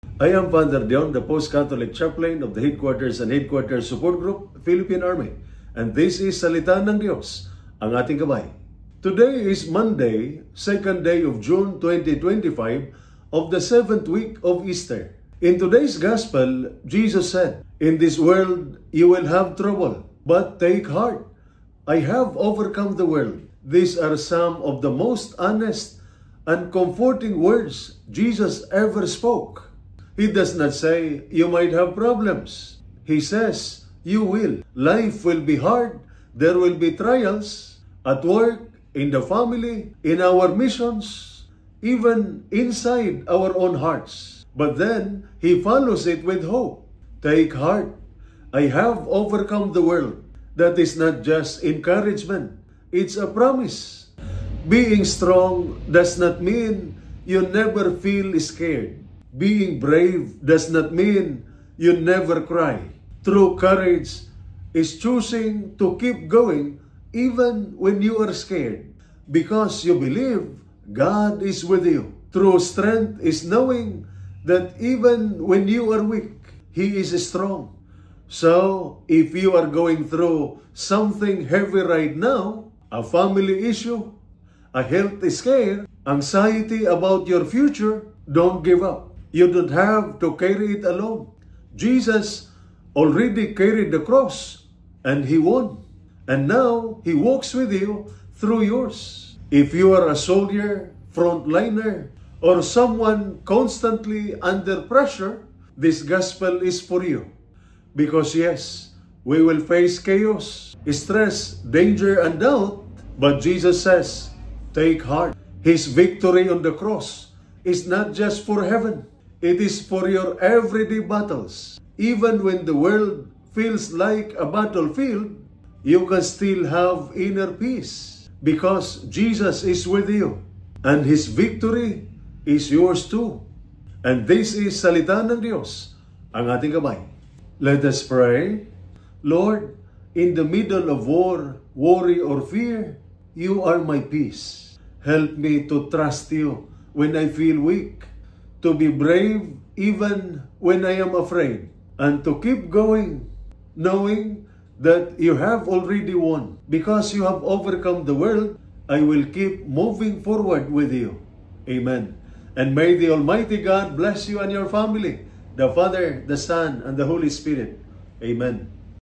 I am Father Dion, the Post-Catholic Chaplain of the Headquarters and Headquarters Support Group, Philippine Army. And this is Salita ng Diyos, ang ating gabay. Today is Monday, 2nd day of June 2025 of the 7th week of Easter. In today's Gospel, Jesus said, "In this world you will have trouble, but take heart. I have overcome the world." These are some of the most honest and comforting words Jesus ever spoke. He does not say, you might have problems. He says, you will. Life will be hard. There will be trials at work, in the family, in our missions, even inside our own hearts. But then, He follows it with hope. Take heart. I have overcome the world. That is not just encouragement. It's a promise. Being strong does not mean you never feel scared. Being brave does not mean you never cry. True courage is choosing to keep going even when you are scared, because you believe God is with you. True strength is knowing that even when you are weak, He is strong. So, if you are going through something heavy right now, a family issue, a health scare, anxiety about your future, don't give up. You don't have to carry it alone. Jesus already carried the cross and He won. And now He walks with you through yours. If you are a soldier, frontliner, or someone constantly under pressure, this gospel is for you. Because yes, we will face chaos, stress, danger, and doubt. But Jesus says, take heart. His victory on the cross is not just for heaven. It is for your everyday battles. Even when the world feels like a battlefield, you can still have inner peace because Jesus is with you. And His victory is yours too. And this is Salita ng Diyos, ang ating gabay. Let us pray. Lord, in the middle of war, worry, or fear, You are my peace. Help me to trust You when I feel weak, to be brave even when I am afraid, and to keep going, knowing that You have already won. Because You have overcome the world, I will keep moving forward with You. Amen. And may the Almighty God bless you and your family, the Father, the Son, and the Holy Spirit. Amen.